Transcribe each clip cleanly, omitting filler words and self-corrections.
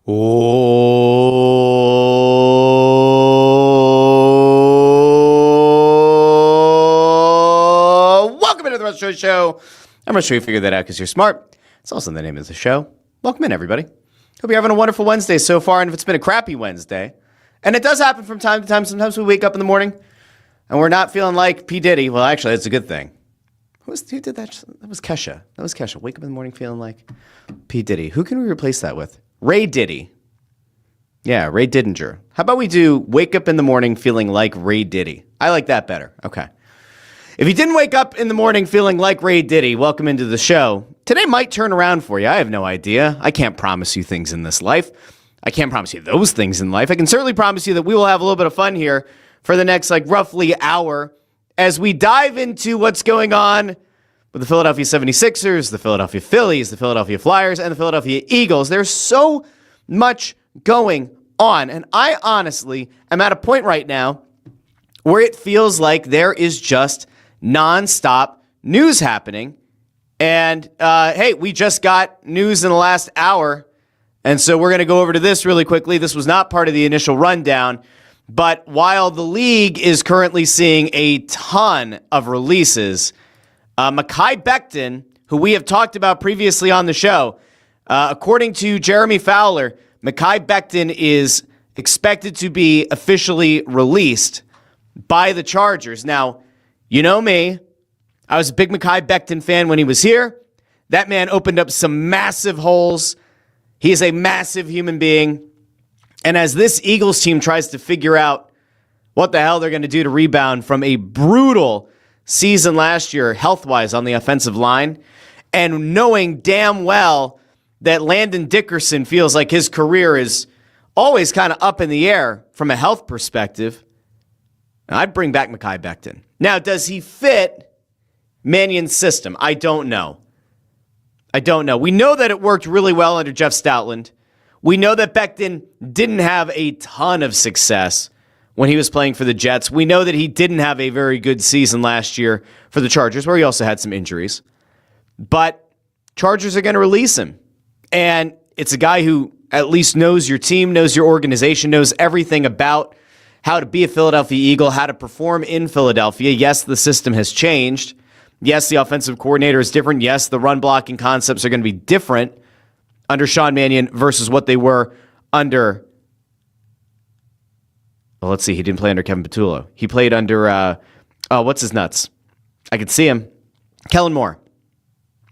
Oh, welcome into the Russ Joy Show. I'm going to show you figure that out because you're smart. It's also the name of the show. Welcome in, everybody. Hope you're having a wonderful Wednesday so far, and if it's been a crappy Wednesday, and it does happen from time to time, sometimes we wake up in the morning and we're not feeling like P. Diddy. Well, actually, that's a good thing. Who did that? That was Kesha. Wake up in the morning feeling like P. Diddy. Who can we replace that with? Ray Diddy. Yeah, Ray Didinger. How about we do wake up in the morning feeling like Ray Diddy? I like that better. Okay. If you didn't wake up in the morning feeling like Ray Diddy, welcome into the show. Today might turn around for you. I have no idea. I can't promise you things in this life. I can't promise you those things in life. I can certainly promise you that we will have a little bit of fun here for the next roughly hour as we dive into what's going on with the Philadelphia 76ers, the Philadelphia Phillies, the Philadelphia Flyers, and the Philadelphia Eagles. There's so much going on, and I honestly am at a point right now where it feels like there is just nonstop news happening. And hey, we just got news in the last hour, and so we're going to go over to this really quickly. This was not part of the initial rundown, but while the league is currently seeing a ton of releases, Phightin, who we have talked about previously on the show, according to Jeremy Fowler, Phightin is expected to be officially released by the Chargers. Now, you know me, I was a big Phightin fan when he was here. That man opened up some massive holes. He is a massive human being. And as this Eagles team tries to figure out what the hell they're going to do to rebound from a brutal season last year, health-wise on the offensive line, and knowing damn well that Landon Dickerson feels like his career is always kind of up in the air from a health perspective, I'd bring back Phightin. Now, does he fit Mannion's system? I don't know. We know that it worked really well under Jeff Stoutland. We know that Becton didn't have a ton of success when he was playing for the Jets. We know that he didn't have a very good season last year for the Chargers, where he also had some injuries. But Chargers are going to release him. And it's a guy who at least knows your team, knows your organization, knows everything about how to be a Philadelphia Eagle, how to perform in Philadelphia. Yes, the system has changed. Yes, the offensive coordinator is different. Yes, the run blocking concepts are going to be different under Sean Mannion versus what they were under. Well, let's see. He didn't play under Kevin Patullo. He played under, what's his nuts? I could see him. Kellen Moore.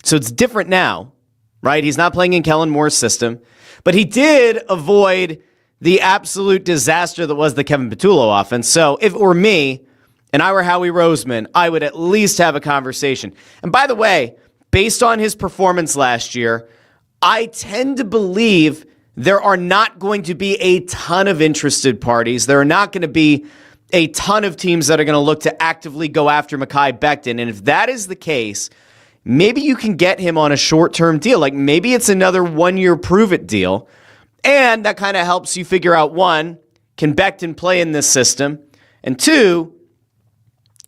So it's different now, right? He's not playing in Kellen Moore's system, but he did avoid the absolute disaster that was the Kevin Patullo offense. So if it were me and I were Howie Roseman, I would at least have a conversation. And by the way, based on his performance last year, I tend to believe there are not going to be a ton of interested parties. There are not going to be a ton of teams that are going to look to actively go after Phightin. And if that is the case, maybe you can get him on a short-term deal. Like maybe it's another one-year prove-it deal. And that kind of helps you figure out, one, can Becton play in this system? And two,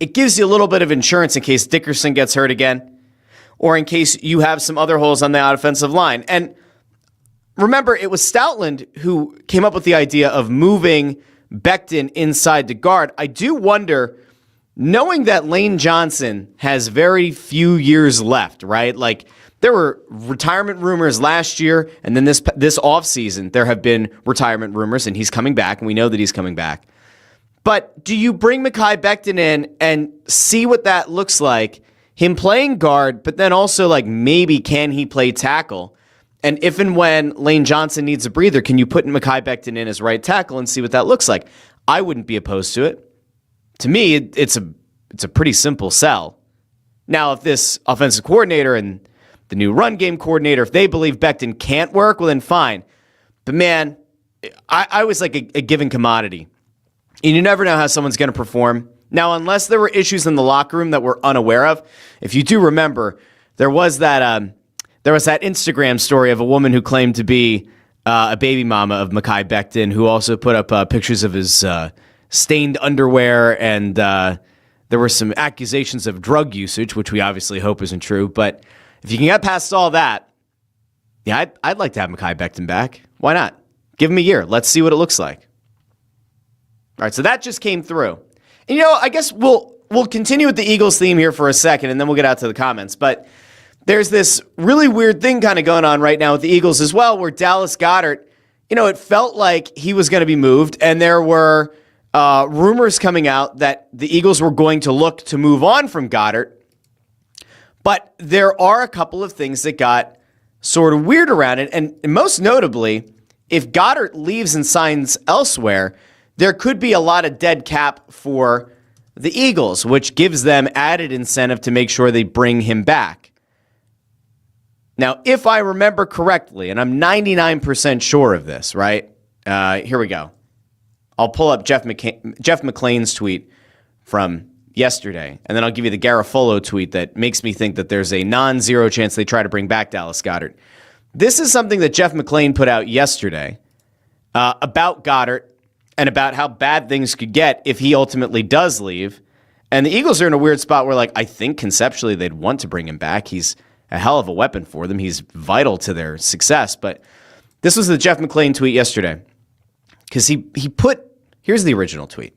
it gives you a little bit of insurance in case Dickerson gets hurt again, or in case you have some other holes on the offensive line. And remember, it was Stoutland who came up with the idea of moving Becton inside to guard. I do wonder, knowing that Lane Johnson has very few years left, right? Like, there were retirement rumors last year, and then this offseason, there have been retirement rumors, and he's coming back, and we know that he's coming back. But do you bring Phightin in and see what that looks like? Him playing guard, but then also maybe can he play tackle? And if and when Lane Johnson needs a breather, can you put Phightin in as right tackle and see what that looks like? I wouldn't be opposed to it. To me, it's a pretty simple sell. Now, if this offensive coordinator and the new run game coordinator, if they believe Becton can't work, well then fine. But man, I was like a given commodity. And you never know how someone's going to perform. Now, unless there were issues in the locker room that we're unaware of, if you do remember, there was that Instagram story of a woman who claimed to be a baby mama of Phightin, who also put up pictures of his stained underwear, and there were some accusations of drug usage, which we obviously hope isn't true. But if you can get past all that, yeah, I'd like to have Phightin back. Why not? Give him a year. Let's see what it looks like. All right, so that just came through. And, I guess we'll continue with the Eagles theme here for a second, and then we'll get out to the comments. But there's this really weird thing kind of going on right now with the Eagles as well, where Dallas Goedert, it felt like he was going to be moved, and there were rumors coming out that the Eagles were going to look to move on from Goedert. But there are a couple of things that got sort of weird around it, and most notably, if Goedert leaves and signs elsewhere, there could be a lot of dead cap for the Eagles, which gives them added incentive to make sure they bring him back. Now, if I remember correctly, and I'm 99% sure of this, right? Here we go. I'll pull up Jeff McClain's tweet from yesterday, and then I'll give you the Garofolo tweet that makes me think that there's a non-zero chance they try to bring back Dallas Goedert. This is something that Jeff McClain put out yesterday about Goedert and about how bad things could get if he ultimately does leave. And the Eagles are in a weird spot where, I think conceptually they'd want to bring him back. He's a hell of a weapon for them. He's vital to their success. But this was the Jeff McClain tweet yesterday. Because he put, here's the original tweet.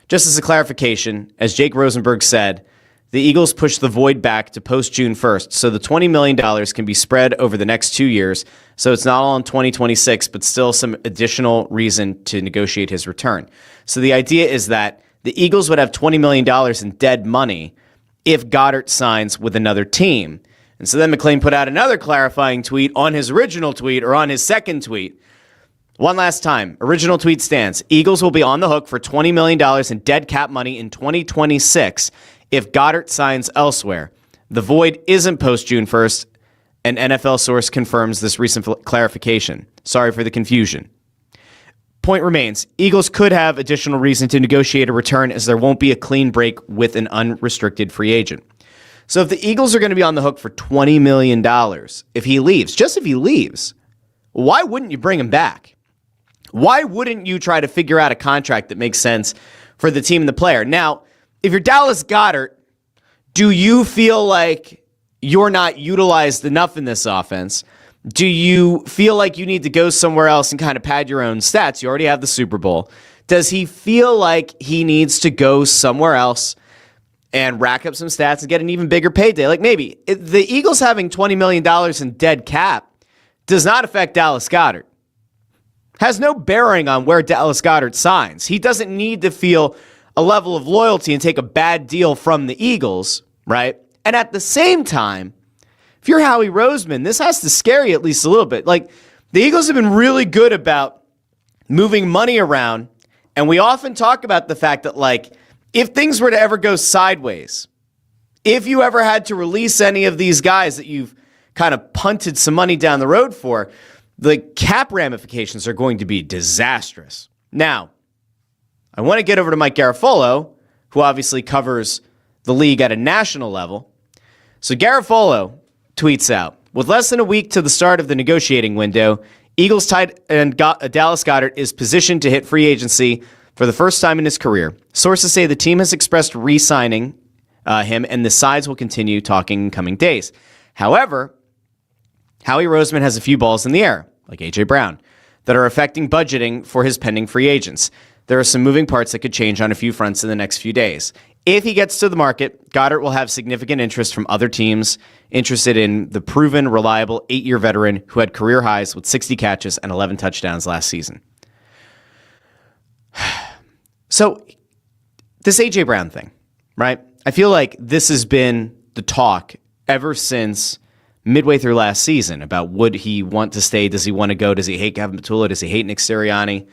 Just as a clarification, as Jake Rosenberg said, the Eagles pushed the void back to post-June 1st, so the $20 million can be spread over the next 2 years, so it's not all in 2026, but still some additional reason to negotiate his return. So the idea is that the Eagles would have $20 million in dead money if Goedert signs with another team. And so then McClain put out another clarifying tweet on his original tweet, or on his second tweet. One last time, original tweet stands. Eagles will be on the hook for $20 million in dead cap money in 2026 if Goedert signs elsewhere. The void isn't post-June 1st. An NFL source confirms this recent clarification. Sorry for the confusion. Point remains, Eagles could have additional reason to negotiate a return as there won't be a clean break with an unrestricted free agent. So if the Eagles are going to be on the hook for $20 million, if he leaves, just if he leaves, why wouldn't you bring him back? Why wouldn't you try to figure out a contract that makes sense for the team and the player? Now, if you're Dallas Goedert, do you feel like you're not utilized enough in this offense? Do you feel like you need to go somewhere else and kind of pad your own stats? You already have the Super Bowl. Does he feel like he needs to go somewhere else and rack up some stats and get an even bigger payday? Like maybe the Eagles having $20 million in dead cap does not affect Dallas Goedert. Has no bearing on where Dallas Goedert signs. He doesn't need to feel a level of loyalty and take a bad deal from the Eagles, right? And at the same time, if you're Howie Roseman, this has to scare you at least a little bit. Like, the Eagles have been really good about moving money around, and we often talk about the fact that, if things were to ever go sideways, if you ever had to release any of these guys that you've kind of punted some money down the road for, the cap ramifications are going to be disastrous. Now, I want to get over to Mike Garofolo, who obviously covers the league at a national level. So Garofolo tweets out, with less than a week to the start of the negotiating window, Eagles tight end Dallas Goedert is positioned to hit free agency for the first time in his career. Sources say the team has expressed re-signing him, and the sides will continue talking in coming days. However, Howie Roseman has a few balls in the air, like A.J. Brown, that are affecting budgeting for his pending free agents. There are some moving parts that could change on a few fronts in the next few days. If he gets to the market, Goedert will have significant interest from other teams interested in the proven, reliable 8-year veteran who had career highs with 60 catches and 11 touchdowns last season. So, this A.J. Brown thing, right? I feel like this has been the talk ever since midway through last season about would he want to stay? Does he want to go? Does he hate Gavin Patullo? Does he hate Nick Sirianni?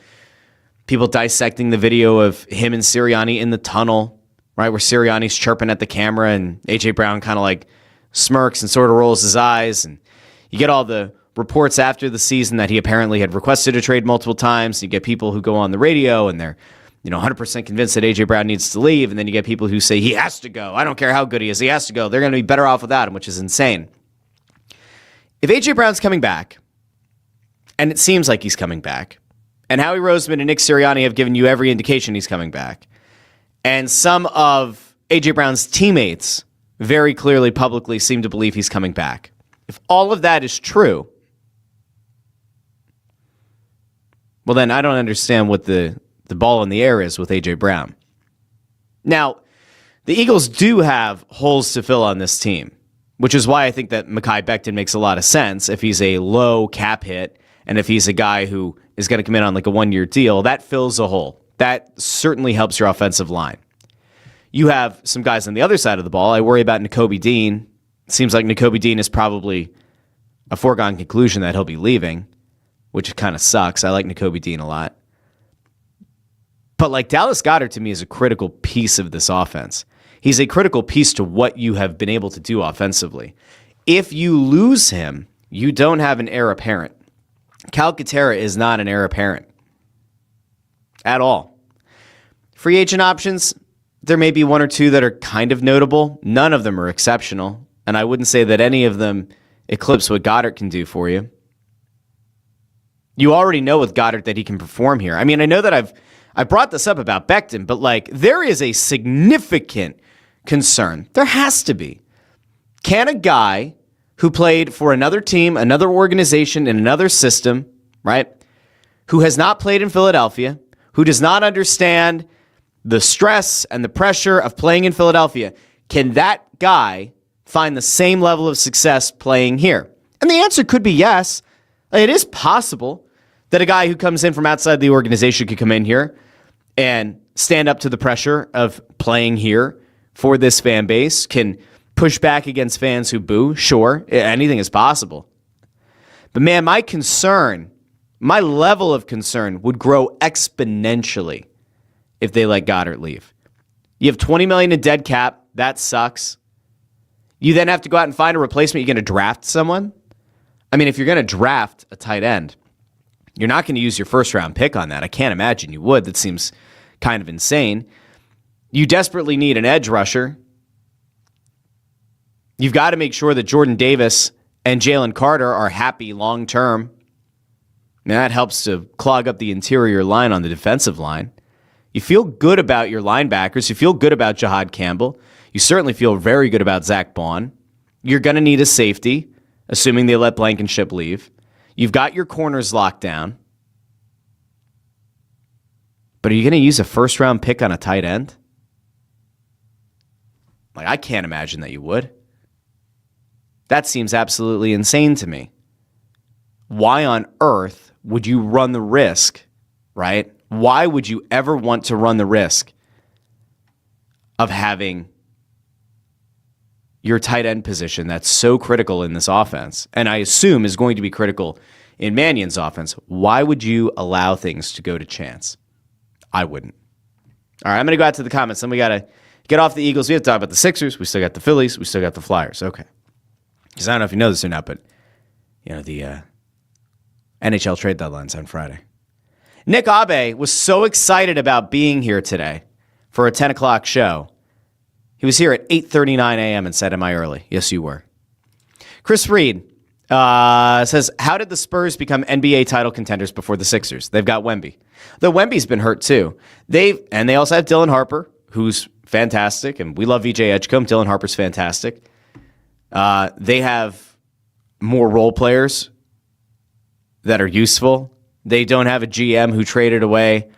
People dissecting the video of him and Sirianni in the tunnel, right, where Sirianni's chirping at the camera and A.J. Brown kind of smirks and sort of rolls his eyes. And you get all the reports after the season that he apparently had requested a trade multiple times. You get people who go on the radio and they're 100% convinced that A.J. Brown needs to leave. And then you get people who say he has to go. I don't care how good he is. He has to go. They're going to be better off without him, which is insane. If A.J. Brown's coming back, and it seems like he's coming back, and Howie Roseman and Nick Sirianni have given you every indication he's coming back, and some of A.J. Brown's teammates very clearly publicly seem to believe he's coming back. If all of that is true, Well, then I don't understand what the ball in the air is with A.J. Brown. Now, the Eagles do have holes to fill on this team, which is why I think that Phightin makes a lot of sense if he's a low cap hit and if he's a guy who is going to come in on like a 1-year deal. That fills a hole. That certainly helps your offensive line. You have some guys on the other side of the ball. I worry about Nakobe Dean. It seems like Nakobe Dean is probably a foregone conclusion that he'll be leaving, which kind of sucks. I like Nakobe Dean a lot. But like Dallas Goedert to me is a critical piece of this offense. He's a critical piece to what you have been able to do offensively. If you lose him, you don't have an heir apparent. Cal Goedert is not an heir apparent at all. Free agent options, there may be one or two that are kind of notable. None of them are exceptional, and I wouldn't say that any of them eclipse what Goedert can do for you. You already know with Goedert that he can perform here. I mean, I know that I brought this up about Phightin, but like there is a significant concern. There has to be. Can a guy who played for another team, another organization, in another system, right, who has not played in Philadelphia, who does not understand the stress and the pressure of playing in Philadelphia, can that guy find the same level of success playing here? And the answer could be yes. It is possible that a guy who comes in from outside the organization could come in here and stand up to the pressure of playing here for this fan base, can push back against fans who boo. Sure, anything is possible. But man, my level of concern would grow exponentially if they let Goedert leave. You have $20 million in dead cap. That sucks. You then have to go out and find a replacement. You're going to draft someone? I mean, if you're going to draft a tight end, you're not going to use your first-round pick on that. I can't imagine you would. That seems kind of insane. You desperately need an edge rusher. You've got to make sure that Jordan Davis and Jalen Carter are happy long-term. And that helps to clog up the interior line on the defensive line. You feel good about your linebackers. You feel good about Jahad Campbell. You certainly feel very good about Zach Bond. You're going to need a safety, assuming they let Blankenship leave. You've got your corners locked down. But are you going to use a first-round pick on a tight end? Like, I can't imagine that you would. That seems absolutely insane to me. Why on earth would you run the risk, right? Why would you ever want to run the risk of having your tight end position that's so critical in this offense, and I assume is going to be critical in Mannion's offense? Why would you allow things to go to chance? I wouldn't. All right, I'm going to go out to the comments. Then we got to get off the Eagles. We have to talk about the Sixers. We still got the Phillies. We still got the Flyers. Okay. Because I don't know if you know this or not, but the NHL trade deadline's on Friday. Nick Abe was so excited about being here today for a 10 o'clock show. He was here at 8:39 a.m. and said, "Am I early?" Yes, you were. Chris Reed says, how did the Spurs become NBA title contenders before the Sixers? They've got Wemby. Though Wemby's been hurt too. They also have Dylan Harper, who's fantastic, and we love VJ Edgecombe. Dylan Harper's fantastic. They have more role players that are useful. They don't have a GM who traded away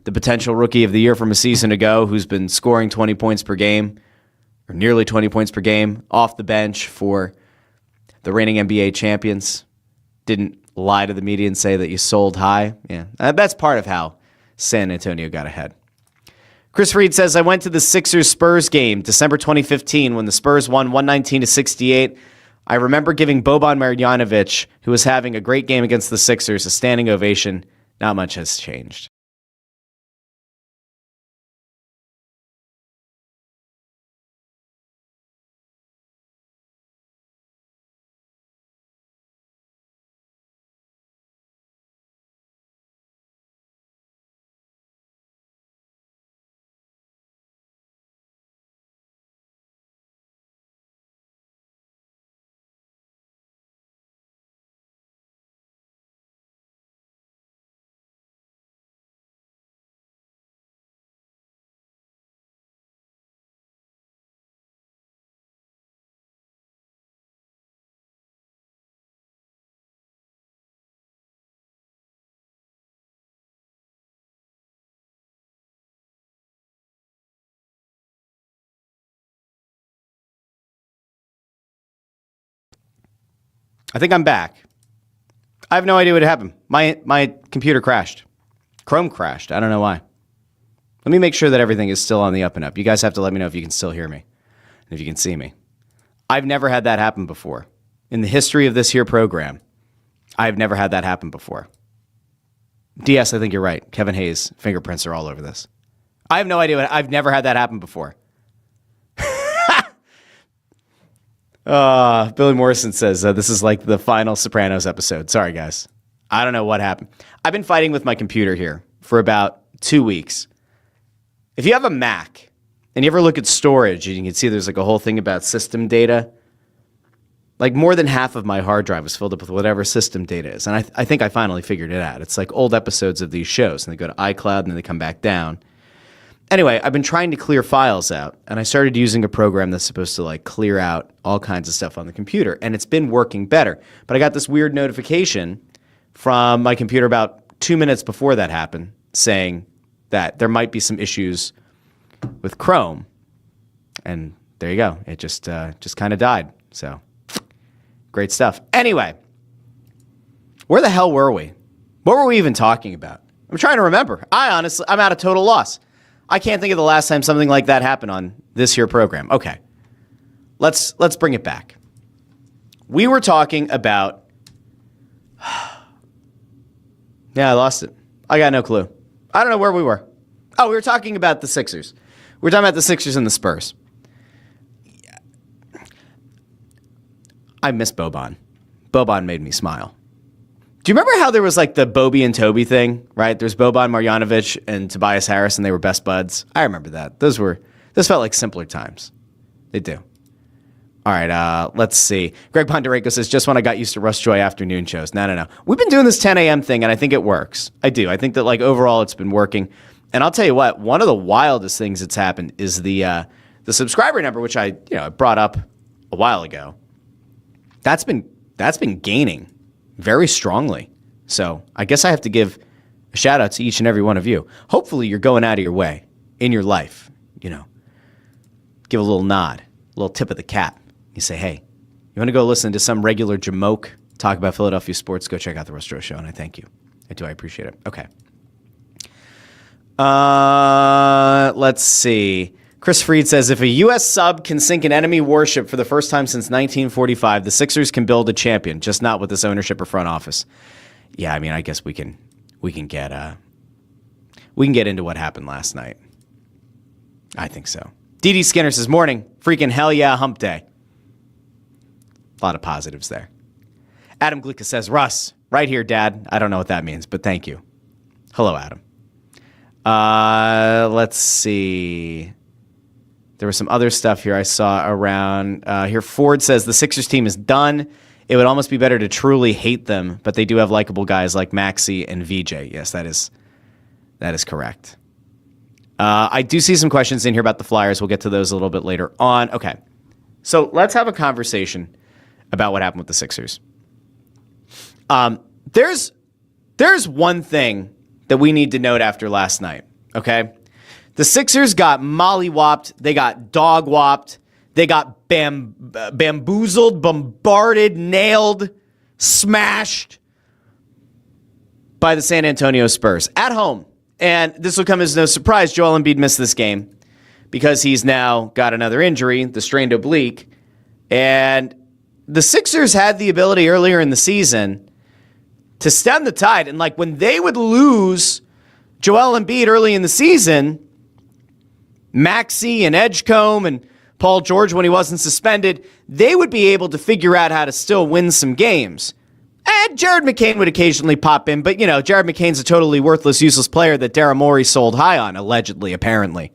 the potential rookie of the year from a season ago who's been scoring 20 points per game, or nearly 20 points per game, off the bench for the reigning NBA champions. Didn't lie to the media and say that you sold high. Yeah, that's part of how San Antonio got ahead. Chris Reed says, I went to the Sixers-Spurs game, December 2015, when the Spurs won 119-68. I remember giving Boban Marjanovic, who was having a great game against the Sixers, a standing ovation. Not much has changed. I think I'm back. I have no idea what happened. My computer crashed. Chrome crashed. I don't know why. Let me make sure that everything is still on the up and up. You guys have to let me know if you can still hear me and if you can see me. I've never had that happen before. In the history of this here program, I've never had that happen before. DS, I think you're right. Kevin Hayes' fingerprints are all over this. I have no idea. I've never had that happen before. Billy Morrison says, this is like the final Sopranos episode. Sorry, guys. I don't know what happened. I've been fighting with my computer here for about 2 weeks. If you have a Mac and you ever look at storage, you can see there's like a whole thing about system data. Like more than half of my hard drive was filled up with whatever system data is. And I think I finally figured it out. It's like old episodes of these shows, and they go to iCloud and then they come back down. Anyway, I've been trying to clear files out, and I started using a program that's supposed to like clear out all kinds of stuff on the computer, and it's been working better. But I got this weird notification from my computer about 2 minutes before that happened saying that there might be some issues with Chrome. And there you go. It just kind of died. So great stuff. Anyway, where the hell were we? What were we even talking about? I'm trying to remember. I'm at a total loss. I can't think of the last time something like that happened on this here program. Okay. Let's bring it back. We were talking about yeah, I lost it. I got no clue. I don't know where we were. Oh, we were talking about the Sixers. We were talking about the Sixers and the Spurs. I miss Boban. Boban made me smile. Do you remember how there was like the Bobby and Toby thing, right? There's Boban Marjanovic and Tobias Harris, and they were best buds. I remember that. Those felt like simpler times. They do. All right, let's see. Greg Pondereco says, just when I got used to Russ Joy afternoon shows. No. We've been doing this 10 a.m. thing, and I think it works. I do. I think that like overall it's been working. And I'll tell you what, one of the wildest things that's happened is the subscriber number, which I brought up a while ago. That's been gaining very strongly. So I guess I have to give a shout out to each and every one of you. Hopefully you're going out of your way in your life, give a little nod, a little tip of the cap. You say, hey, you want to go listen to some regular jamoke talk about Philadelphia sports? Go check out the Russ Joy Show, and I thank you. I appreciate it. Okay. Let's see. Chris Freed says, if a U.S. sub can sink an enemy warship for the first time since 1945, the Sixers can build a champion, just not with this ownership or front office. Yeah, I mean, I guess we can get into what happened last night. I think so. D.D. Skinner says, morning, freaking hell yeah, hump day. A lot of positives there. Adam Glicka says, Russ, right here, Dad. I don't know what that means, but thank you. Hello, Adam. Let's see. There was some other stuff here I saw around here. Ford says the Sixers team is done. It would almost be better to truly hate them, but they do have likable guys like Maxey and VJ. Yes, that is correct. I do see some questions in here about the Flyers. We'll get to those a little bit later on. Okay, so let's have a conversation about what happened with the Sixers. There's one thing that we need to note after last night, okay? The Sixers got mollywopped. They got dog-wopped. They got bamboozled, bombarded, nailed, smashed by the San Antonio Spurs at home. And this will come as no surprise. Joel Embiid missed this game because he's now got another injury, the strained oblique. And the Sixers had the ability earlier in the season to stem the tide. And like when they would lose Joel Embiid early in the season, Maxey and Edgecombe and Paul George, when he wasn't suspended, they would be able to figure out how to still win some games. And Jared McCain would occasionally pop in, but, Jared McCain's a totally worthless, useless player that Daryl Morey sold high on, allegedly, apparently.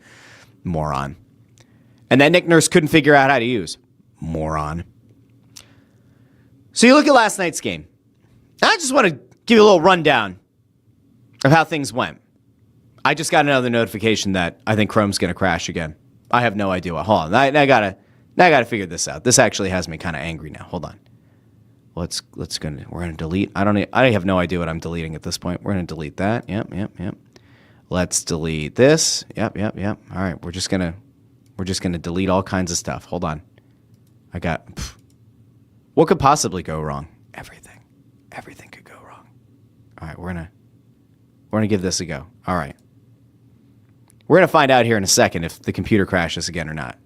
Moron. And that Nick Nurse couldn't figure out how to use. Moron. So you look at last night's game. I just want to give you a little rundown of how things went. I just got another notification that I think Chrome's going to crash again. I have no idea what. Hold on. I gotta figure this out. This actually has me kind of angry now. Hold on. We're gonna delete. I have no idea what I'm deleting at this point. We're gonna delete that. Yep. Let's delete this. Yep. All right. We're just gonna delete all kinds of stuff. Hold on. What could possibly go wrong? Everything could go wrong. All right, we're gonna give this a go. All right. We're going to find out here in a second if the computer crashes again or not.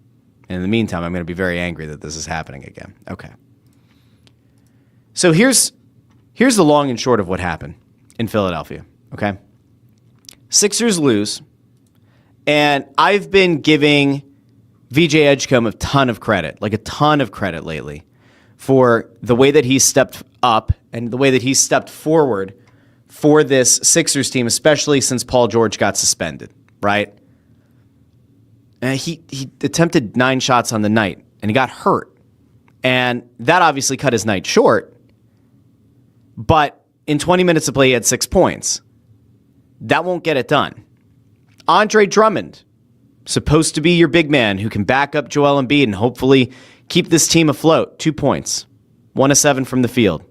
And in the meantime, I'm going to be very angry that this is happening again. Okay. So here's the long and short of what happened in Philadelphia, okay? Sixers lose, and I've been giving VJ Edgecombe a ton of credit lately for the way that he stepped up and the way that he stepped forward for this Sixers team, especially since Paul George got suspended. Right? And he attempted 9 shots on the night, and he got hurt. And that obviously cut his night short. But in 20 minutes of play, he had 6 points. That won't get it done. Andre Drummond, supposed to be your big man who can back up Joel Embiid and hopefully keep this team afloat. 2 points. 1 of 7 from the field.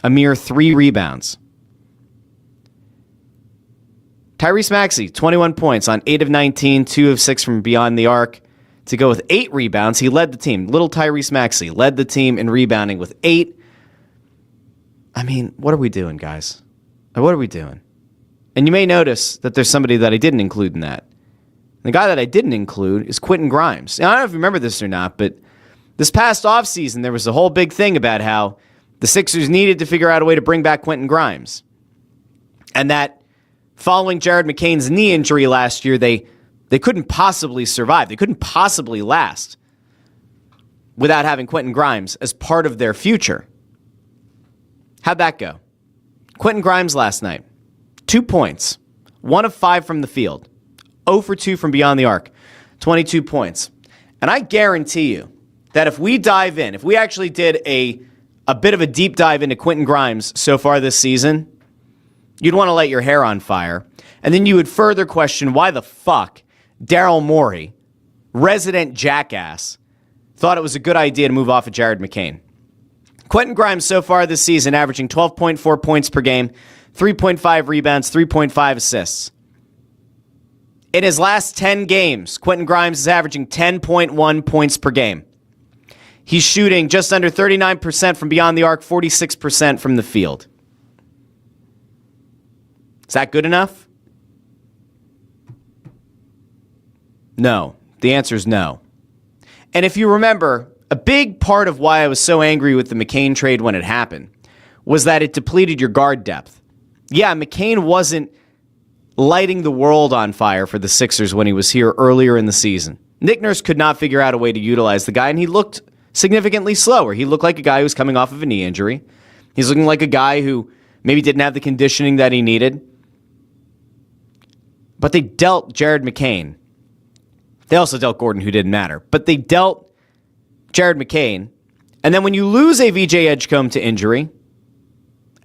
A mere 3 rebounds. Tyrese Maxey, 21 points on 8 of 19, 2 of 6 from beyond the arc to go with 8 rebounds. He led the team. Little Tyrese Maxey led the team in rebounding with 8. I mean, what are we doing, guys? What are we doing? And you may notice that there's somebody that I didn't include in that. The guy that I didn't include is Quentin Grimes. Now, I don't know if you remember this or not, but this past offseason, there was a whole big thing about how the Sixers needed to figure out a way to bring back Quentin Grimes. And that following Jared McCain's knee injury last year, they couldn't possibly survive. They couldn't possibly last without having Quentin Grimes as part of their future. How'd that go? Quentin Grimes last night, 2 points, 1 of 5 from the field, 0 for 2 from beyond the arc, 22 points. And I guarantee you that if we dive in, if we actually did a bit of a deep dive into Quentin Grimes so far this season, you'd want to light your hair on fire. And then you would further question why the fuck Daryl Morey, resident jackass, thought it was a good idea to move off of Jared McCain. Quentin Grimes so far this season averaging 12.4 points per game, 3.5 rebounds, 3.5 assists. In his last 10 games, Quentin Grimes is averaging 10.1 points per game. He's shooting just under 39% from beyond the arc, 46% from the field. Is that good enough? No. The answer is no. And if you remember, a big part of why I was so angry with the McCain trade when it happened was that it depleted your guard depth. Yeah, McCain wasn't lighting the world on fire for the Sixers when he was here earlier in the season. Nick Nurse could not figure out a way to utilize the guy, and he looked significantly slower. He looked like a guy who was coming off of a knee injury. He's looking like a guy who maybe didn't have the conditioning that he needed. But they dealt Jared McCain. They also dealt Gordon, who didn't matter. But they dealt Jared McCain. And then when you lose a VJ Edgecombe to injury,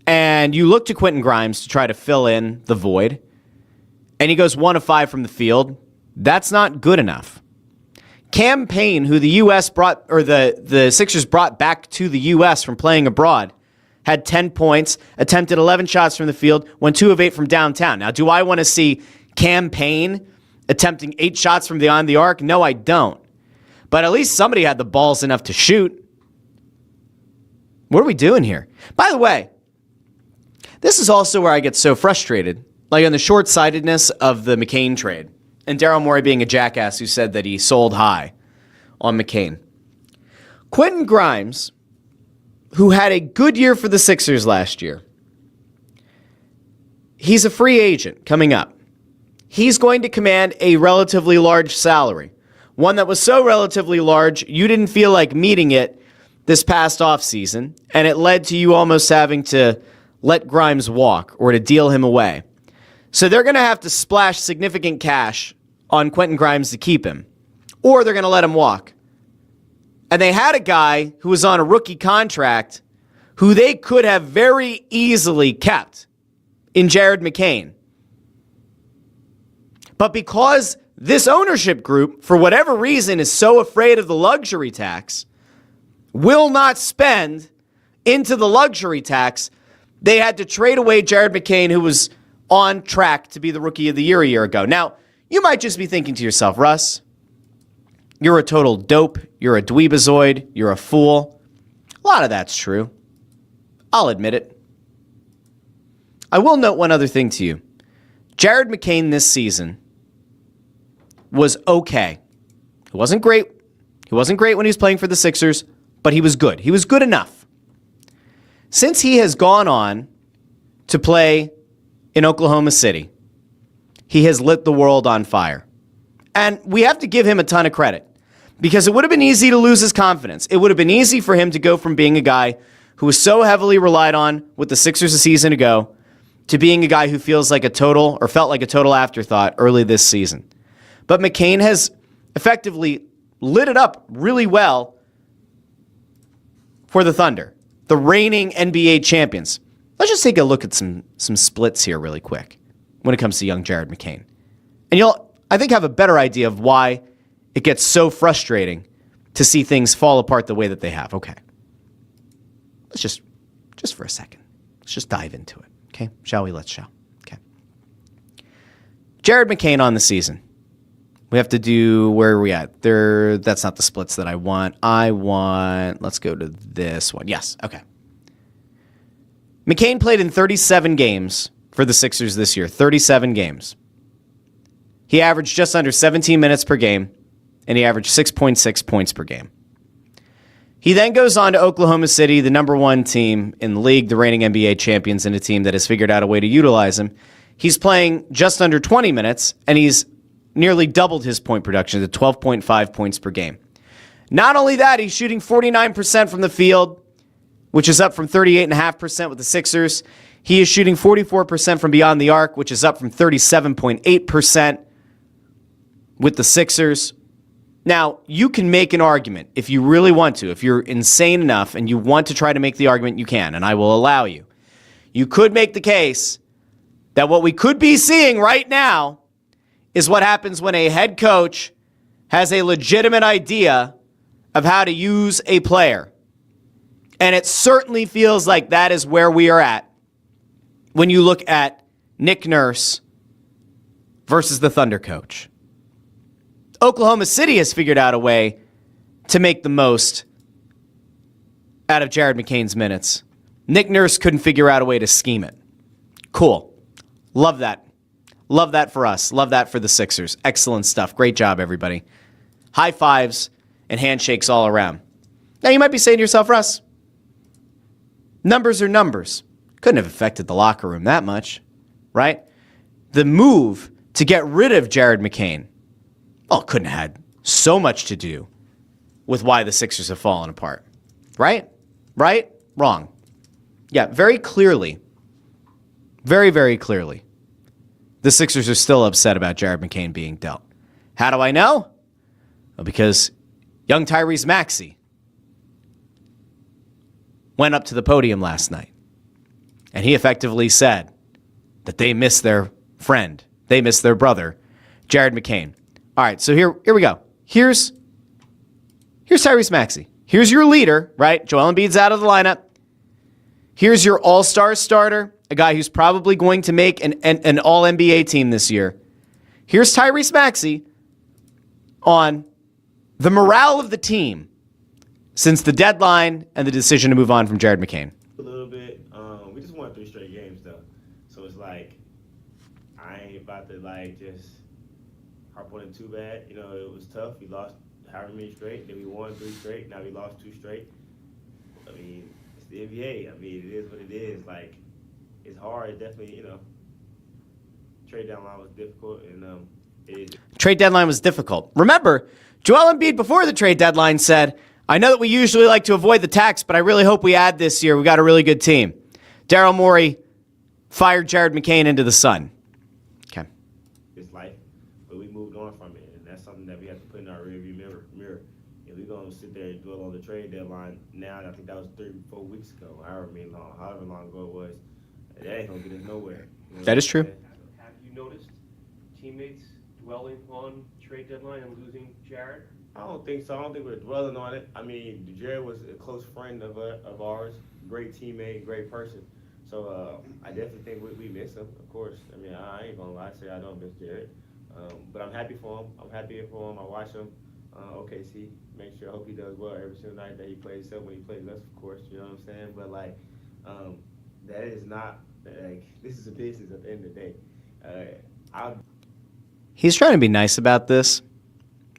and you look to Quentin Grimes to try to fill in the void, and he goes 1 of 5 from the field, that's not good enough. Cam Payne, who the U.S. brought, or the Sixers brought back to the U.S. from playing abroad, had 10 points, attempted 11 shots from the field, went 2 of 8 from downtown. Now, do I want to see Cam Payne attempting 8 shots from beyond the arc? No, I don't. But at least somebody had the balls enough to shoot. What are we doing here? By the way, this is also where I get so frustrated, like on the short-sightedness of the McCain trade, and Daryl Morey being a jackass who said that he sold high on McCain. Quentin Grimes, who had a good year for the Sixers last year, he's a free agent coming up. He's going to command a relatively large salary, one that was so relatively large you didn't feel like meeting it this past offseason, and it led to you almost having to let Grimes walk or to deal him away. So they're going to have to splash significant cash on Quentin Grimes to keep him, or they're going to let him walk. And they had a guy who was on a rookie contract who they could have very easily kept in Jared McCain. But because this ownership group, for whatever reason, is so afraid of the luxury tax, will not spend into the luxury tax, they had to trade away Jared McCain, who was on track to be the Rookie of the Year a year ago. Now, you might just be thinking to yourself, Russ, you're a total dope, you're a dweebazoid, you're a fool. A lot of that's true. I'll admit it. I will note one other thing to you. Jared McCain this season was okay. He wasn't great. He wasn't great when he was playing for the Sixers, but he was good. He was good enough. Since he has gone on to play in Oklahoma City, he has lit the world on fire. And we have to give him a ton of credit because it would have been easy to lose his confidence. It would have been easy for him to go from being a guy who was so heavily relied on with the Sixers a season ago to being a guy who feels like a total or felt like a total afterthought early this season. But McCain has effectively lit it up really well for the Thunder, the reigning NBA champions. Let's just take a look at some splits here really quick when it comes to young Jared McCain. And you'll, I think, have a better idea of why it gets so frustrating to see things fall apart the way that they have. Okay. Let's just for a second, let's just dive into it. Okay. Shall we? Let's shall. Okay. Jared McCain on the season. We have to do, where are we at? That's not the splits that I want. Let's go to this one. Yes. Okay. McCain played in 37 games for the Sixers this year. 37 games. He averaged just under 17 minutes per game, and he averaged 6.6 points per game. He then goes on to Oklahoma City, the number one team in the league, the reigning NBA champions, and a team that has figured out a way to utilize him. He's playing just under 20 minutes, and he's nearly doubled his point production to 12.5 points per game. Not only that, he's shooting 49% from the field, which is up from 38.5% with the Sixers. He is shooting 44% from beyond the arc, which is up from 37.8% with the Sixers. Now, you can make an argument if you really want to. If you're insane enough and you want to try to make the argument, you can, and I will allow you. You could make the case that what we could be seeing right now is what happens when a head coach has a legitimate idea of how to use a player. And it certainly feels like that is where we are at when you look at Nick Nurse versus the Thunder coach. Oklahoma City has figured out a way to make the most out of Jared McCain's minutes. Nick Nurse couldn't figure out a way to scheme it. Cool. Love that. Love that for us. Love that for the Sixers. Excellent stuff. Great job, everybody. High fives and handshakes all around. Now, you might be saying to yourself, Russ, numbers are numbers. Couldn't have affected the locker room that much, right? The move to get rid of Jared McCain, well, couldn't have had so much to do with why the Sixers have fallen apart, right? Right? Wrong. Yeah, very clearly, very, very clearly, the Sixers are still upset about Jared McCain being dealt. How do I know? Well, because young Tyrese Maxey went up to the podium last night, and he effectively said that they miss their friend, they miss their brother, Jared McCain. All right, so here we go. Here's Tyrese Maxey. Here's your leader, right? Joel Embiid's out of the lineup. Here's your all-star starter, a guy who's probably going to make an all-NBA team this year. Here's Tyrese Maxey on the morale of the team since the deadline and the decision to move on from Jared McCain. A little bit. We just won 3 straight games, though. So it's like, I ain't about to, just harp on it too bad. You know, it was tough. We lost however many straight. Then we won 3 straight. Now we lost 2 straight. I mean, it's the NBA. I mean, it is what it is. It's hard. It definitely, trade deadline was difficult. And Trade deadline was difficult. Remember, Joel Embiid before the trade deadline said, I know that we usually like to avoid the tax, but I really hope we add this year. We got a really good team. Daryl Morey fired Jared McCain into the sun. Okay. It's life, but we moved on from it, and that's something that we have to put in our rearview mirror. If we're going to sit there and dwell on the trade deadline now, I think that was 3-4 weeks ago, however long ago it was, that ain't going to get us nowhere. That is true. Have you noticed teammates dwelling on trade deadline and losing Jared? I don't think so. I don't think we're dwelling on it. I mean, Jared was a close friend of ours, great teammate, great person. So I definitely think we miss him, of course. I mean, I ain't going to lie, say I don't miss Jared. But I'm happy for him. I watch him. OKC, make sure I hope he does well every single night that he plays. So when he plays us, of course, you know what I'm saying? But, that Like, this is a business at the end of the day. He's trying to be nice about this,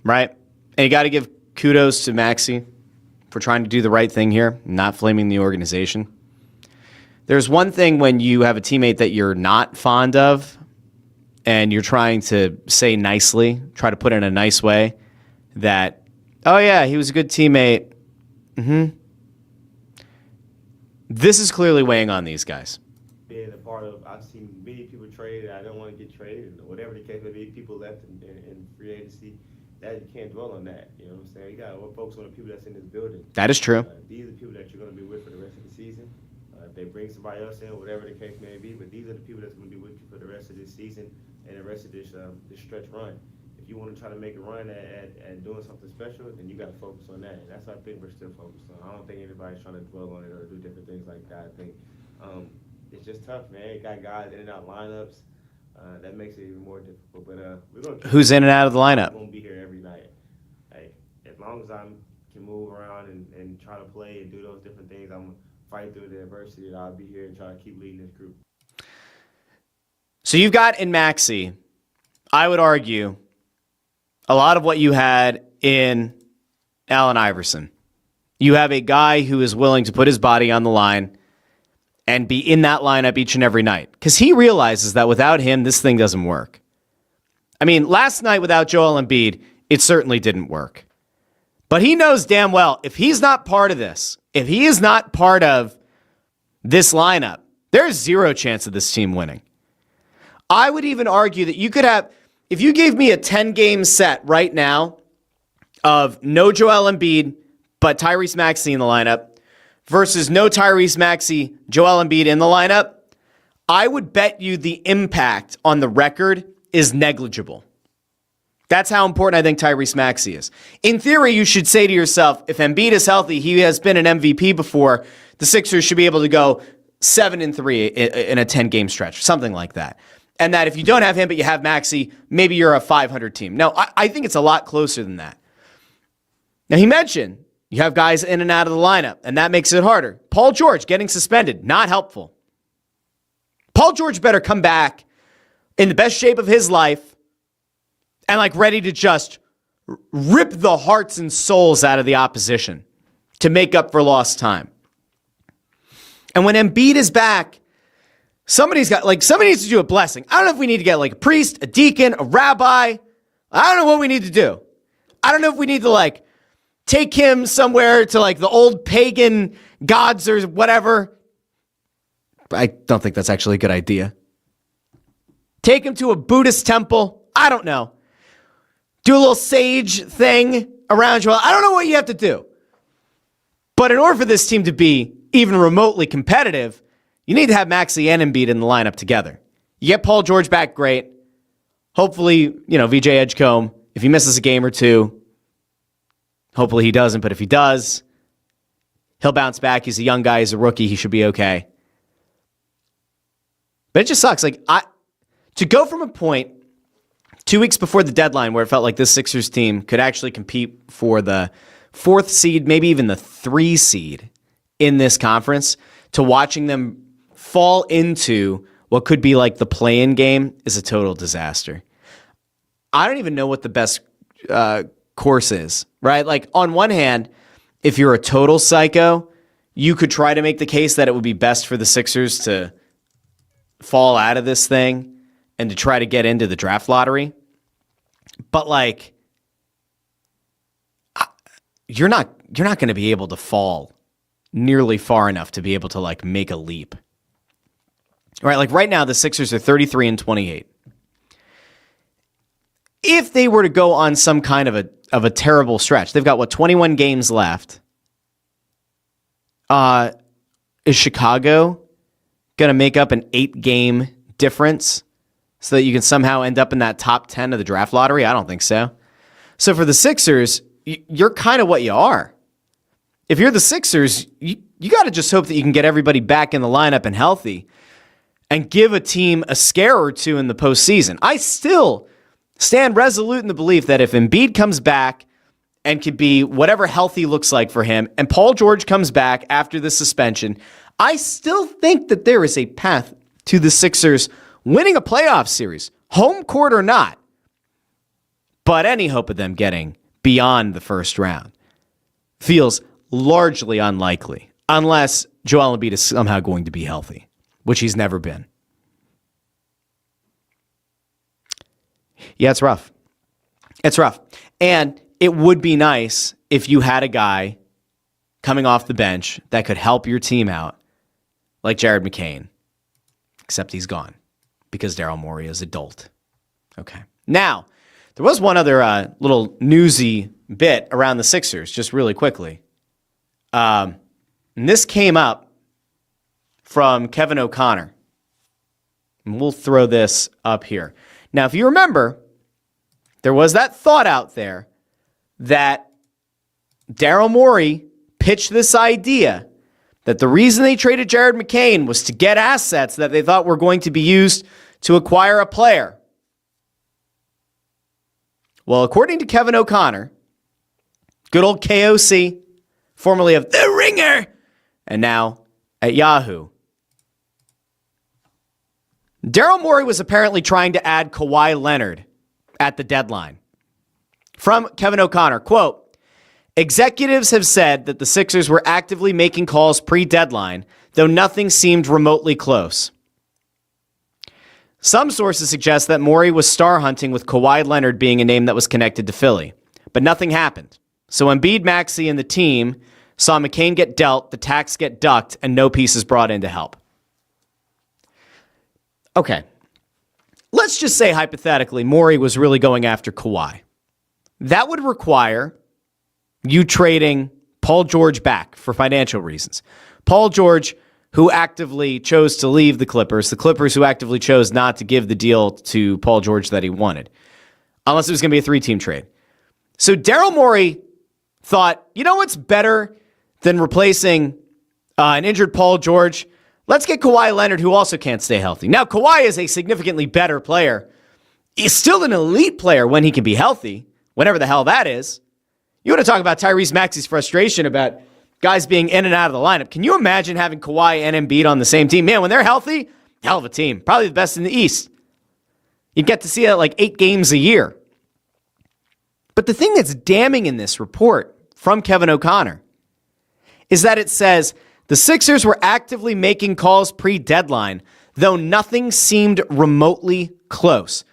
right? And you got to give kudos to Maxey for trying to do the right thing here, not flaming the organization. There's one thing when you have a teammate that you're not fond of and you're trying to say nicely, try to put it in a nice way that, oh yeah, he was a good teammate. This is clearly weighing on these guys. Being a part of, I've seen many people traded. I don't want to get traded, and whatever the case may be. People left in free agency. That you can't dwell on that. You know what I'm saying? You got to focus on the people that's in this building. That is true. These are the people that you're going to be with for the rest of the season. If they bring somebody else in, whatever the case may be, but these are the people that's going to be with you for the rest of this season and the rest of this stretch run. If you want to try to make a run at doing something special, then you got to focus on that. And that's what I think we're still focused on. I don't think anybody's trying to dwell on it or do different things like that. I think it's just tough, man. You got guys in and out lineups. That makes it even more difficult. But we're going to. Who's in and out of the lineup? I'm going to be here every night. Like, as long as I can move around and try to play and do those different things, I'm going to fight through the adversity, and I'll be here and try to keep leading this group. So you've got in Maxey, I would argue, a lot of what you had in Allen Iverson. You have a guy who is willing to put his body on the line and be in that lineup each and every night. Because he realizes that without him, this thing doesn't work. I mean, last night without Joel Embiid, it certainly didn't work. But he knows damn well, if he's not part of this, if he is not part of this lineup, there's zero chance of this team winning. I would even argue that you could have, if you gave me a 10-game set right now of no Joel Embiid, but Tyrese Maxey in the lineup, versus no Tyrese Maxey, Joel Embiid in the lineup, I would bet you the impact on the record is negligible. That's how important I think Tyrese Maxey is. In theory, you should say to yourself, if Embiid is healthy, he has been an MVP before, the Sixers should be able to go 7-3 in a 10-game stretch, something like that. And that if you don't have him, but you have Maxey, maybe you're a 500 team. No, I think it's a lot closer than that. Now, he mentioned you have guys in and out of the lineup, and that makes it harder. Paul George getting suspended, not helpful. Paul George better come back in the best shape of his life and like ready to just rip the hearts and souls out of the opposition to make up for lost time. And when Embiid is back, somebody needs to do a blessing. I don't know if we need to get like a priest, a deacon, a rabbi. I don't know what we need to do. I don't know if we need to like take him somewhere to like the old pagan gods or whatever. I don't think that's actually a good idea. Take him to a Buddhist temple. I don't know. Do a little sage thing around you. I don't know what you have to do. But in order for this team to be even remotely competitive, you need to have Maxey and Embiid in the lineup together. You get Paul George back, great. Hopefully, VJ Edgecombe, if he misses a game or two, hopefully he doesn't, but if he does, he'll bounce back. He's a young guy, he's a rookie, he should be okay. But it just sucks. To go from a point 2 weeks before the deadline where it felt like this Sixers team could actually compete for the 4th seed, maybe even the 3 seed in this conference, to watching them fall into what could be like the play-in game is a total disaster. I don't even know what the best course is, right? Like, on one hand, if you're a total psycho, you could try to make the case that it would be best for the Sixers to fall out of this thing and to try to get into the draft lottery. But like, you're not going to be able to fall nearly far enough to be able to like make a leap. All right, like right now the Sixers are 33-28. If they were to go on some kind of a terrible stretch, they've got 21 games left. Is Chicago going to make up an 8-game difference so that you can somehow end up in that top 10 of the draft lottery? I don't think so. So for the Sixers, you're kind of what you are. If you're the Sixers, you got to just hope that you can get everybody back in the lineup and healthy and give a team a scare or two in the postseason. I still stand resolute in the belief that if Embiid comes back and could be whatever healthy looks like for him, and Paul George comes back after the suspension, I still think that there is a path to the Sixers winning a playoff series, home court or not. But any hope of them getting beyond the first round feels largely unlikely unless Joel Embiid is somehow going to be healthy, which he's never been. Yeah, it's rough. It's rough. And it would be nice if you had a guy coming off the bench that could help your team out like Jared McCain, except he's gone because Daryl Morey is a dolt. Okay. Now, there was one other little newsy bit around the Sixers, just really quickly. And this came up from Kevin O'Connor. And we'll throw this up here. Now, if you remember, there was that thought out there that Daryl Morey pitched this idea that the reason they traded Jared McCain was to get assets that they thought were going to be used to acquire a player. Well, according to Kevin O'Connor, good old KOC, formerly of The Ringer, and now at Yahoo, Daryl Morey was apparently trying to add Kawhi Leonard at the deadline. From Kevin O'Connor, quote, executives have said that the Sixers were actively making calls pre-deadline, though nothing seemed remotely close. Some sources suggest that Morey was star hunting with Kawhi Leonard being a name that was connected to Philly, but nothing happened. So Embiid, Maxey, and the team saw McCain get dealt, the tax get ducked, and no pieces brought in to help. Okay. Let's just say, hypothetically, Morey was really going after Kawhi. That would require you trading Paul George back for financial reasons. Paul George, who actively chose to leave the Clippers who actively chose not to give the deal to Paul George that he wanted, unless it was going to be a 3-team trade. So Daryl Morey thought, you know what's better than replacing an injured Paul George? Let's get Kawhi Leonard, who also can't stay healthy. Now, Kawhi is a significantly better player. He's still an elite player when he can be healthy, whatever the hell that is. You want to talk about Tyrese Maxey's frustration about guys being in and out of the lineup. Can you imagine having Kawhi and Embiid on the same team? Man, when they're healthy, hell of a team. Probably the best in the East. You get to see it like 8 games a year. But the thing that's damning in this report from Kevin O'Connor is that it says the Sixers were actively making calls pre-deadline, though nothing seemed remotely close.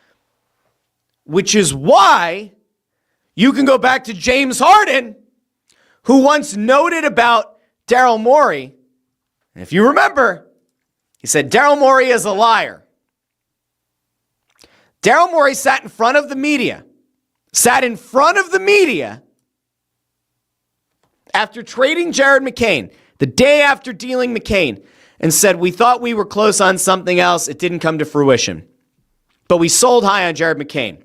Which is why you can go back to James Harden, who once noted about Daryl Morey. And if you remember, he said Daryl Morey is a liar. Daryl Morey sat in front of the media after trading Jared McCain, the day after dealing McCain, and said, we thought we were close on something else. It didn't come to fruition. But we sold high on Jared McCain.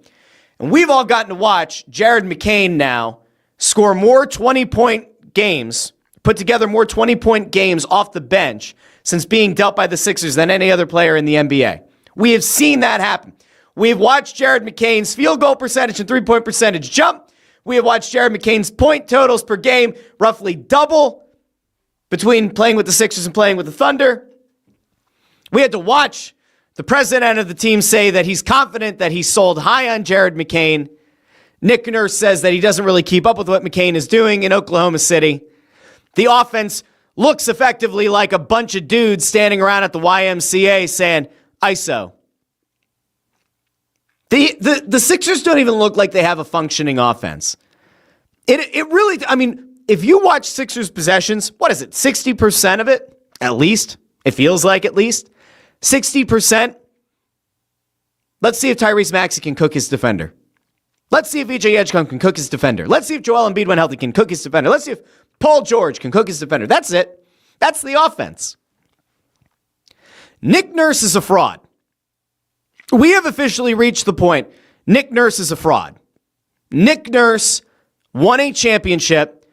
And we've all gotten to watch Jared McCain now score more 20-point games, put together more 20-point games off the bench since being dealt by the Sixers than any other player in the NBA. We have seen that happen. We have watched Jared McCain's field goal percentage and three-point percentage jump. We have watched Jared McCain's point totals per game roughly double between playing with the Sixers and playing with the Thunder. We had to watch the president of the team say that he's confident that he sold high on Jared McCain. Nick Nurse says that he doesn't really keep up with what McCain is doing in Oklahoma City. The offense looks effectively like a bunch of dudes standing around at the YMCA saying, ISO. The Sixers don't even look like they have a functioning offense. It really, I mean, if you watch Sixers possessions, what is it, 60% of it? At least. It feels like at least. 60%. Let's see if Tyrese Maxey can cook his defender. Let's see if EJ Edgecombe can cook his defender. Let's see if Joel Embiid, when healthy, can cook his defender. Let's see if Paul George can cook his defender. That's it. That's the offense. Nick Nurse is a fraud. We have officially reached the point. Nick Nurse is a fraud. Nick Nurse won a championship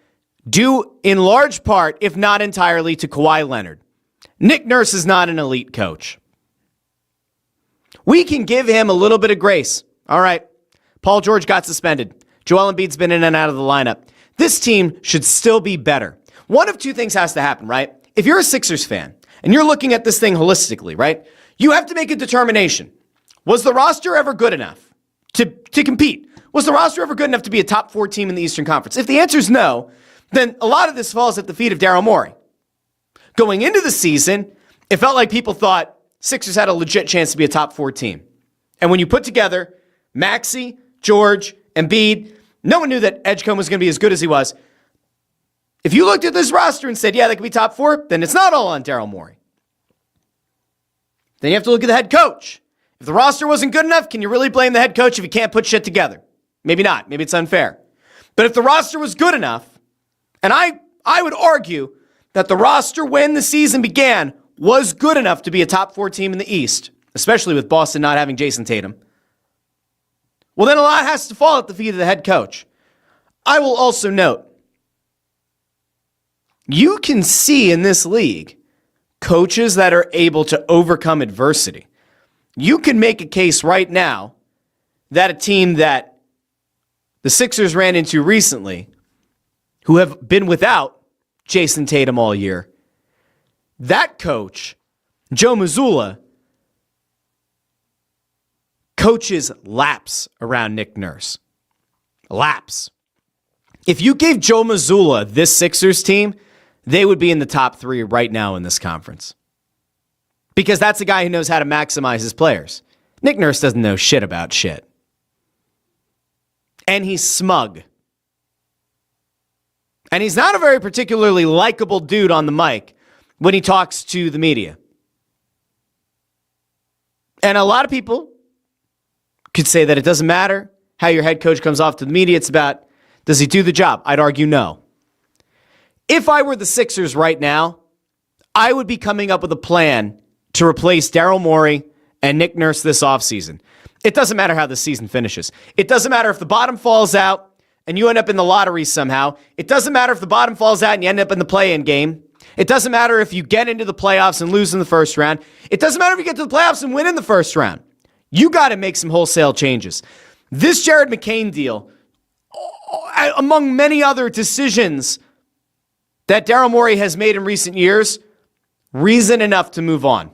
due in large part, if not entirely, to Kawhi Leonard. Nick Nurse is not an elite coach. We can give him a little bit of grace. All right. Paul George got suspended. Joel Embiid's been in and out of the lineup. This team should still be better. One of two things has to happen, right? If you're a Sixers fan and you're looking at this thing holistically, right? You have to make a determination. Was the roster ever good enough to compete? Was the roster ever good enough to be a top 4 team in the Eastern Conference? If the answer is no, then a lot of this falls at the feet of Daryl Morey. Going into the season, it felt like people thought Sixers had a legit chance to be a top 4 team. And when you put together Maxey, George, Embiid, no one knew that Edgecombe was going to be as good as he was. If you looked at this roster and said, yeah, they could be top 4, then it's not all on Daryl Morey. Then you have to look at the head coach. If the roster wasn't good enough, can you really blame the head coach if he can't put shit together? Maybe not. Maybe it's unfair. But if the roster was good enough, and I would argue that the roster when the season began was good enough to be a top 4 team in the East, especially with Boston not having Jason Tatum, well, then a lot has to fall at the feet of the head coach. I will also note, you can see in this league coaches that are able to overcome adversity. You can make a case right now that a team that the Sixers ran into recently, who have been without Jason Tatum all year, that coach, Joe Mazzulla, coaches laps around Nick Nurse. Laps. If you gave Joe Mazzulla this Sixers team, they would be in the top 3 right now in this conference. Because that's a guy who knows how to maximize his players. Nick Nurse doesn't know shit about shit. And he's smug. And he's not a very particularly likable dude on the mic when he talks to the media. And a lot of people could say that it doesn't matter how your head coach comes off to the media. It's about, does he do the job? I'd argue no. If I were the Sixers right now, I would be coming up with a plan to replace Daryl Morey and Nick Nurse this offseason. It doesn't matter how the season finishes. It doesn't matter if the bottom falls out and you end up in the lottery somehow. It doesn't matter if the bottom falls out and you end up in the play-in game. It doesn't matter if you get into the playoffs and lose in the first round. It doesn't matter if you get to the playoffs and win in the first round. You got to make some wholesale changes. This Jared McCain deal, among many other decisions that Daryl Morey has made in recent years, reason enough to move on.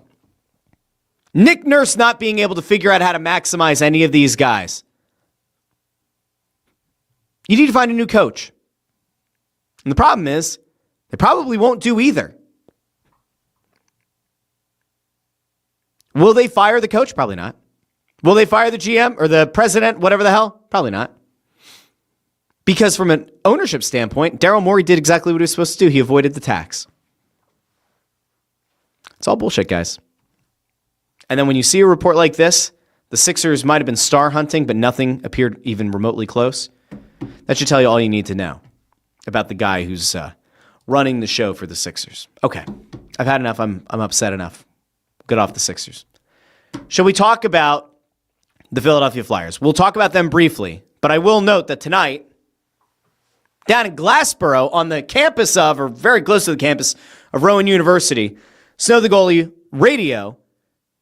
Nick Nurse not being able to figure out how to maximize any of these guys. You need to find a new coach. And the problem is, they probably won't do either. Will they fire the coach? Probably not. Will they fire the GM or the president, whatever the hell? Probably not. Because from an ownership standpoint, Daryl Morey did exactly what he was supposed to do. He avoided the tax. It's all bullshit, guys. And then when you see a report like this, the Sixers might have been star hunting, but nothing appeared even remotely close. That should tell you all you need to know about the guy who's running the show for the Sixers. Okay, I've had enough. I'm upset enough. Get off the Sixers. Shall we talk about the Philadelphia Flyers? We'll talk about them briefly, but I will note that tonight, down in Glassboro, on the campus of, or very close to the campus of Rowan University, Snow the Goalie radio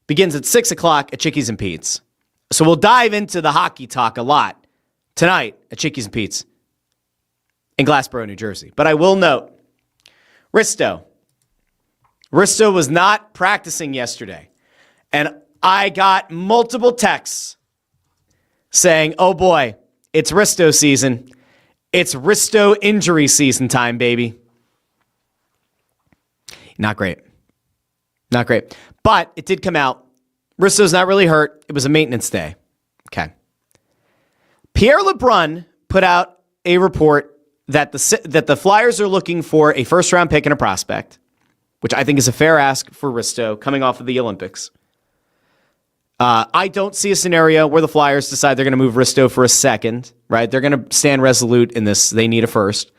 begins at 6 o'clock at Chickies and Pete's. So we'll dive into the hockey talk a lot tonight at Chickies and Pete's in Glassboro, New Jersey. But I will note, Risto was not practicing yesterday. And I got multiple texts saying, oh boy, it's Risto season. It's Risto injury season time, baby. Not great. Not great. But it did come out. Risto's not really hurt. It was a maintenance day. Okay. Pierre LeBrun put out a report that the Flyers are looking for a first-round pick and a prospect, which I think is a fair ask for Risto coming off of the Olympics. I don't see a scenario where the Flyers decide they're going to move Risto for a second, right? They're going to stand resolute in this. They need a first.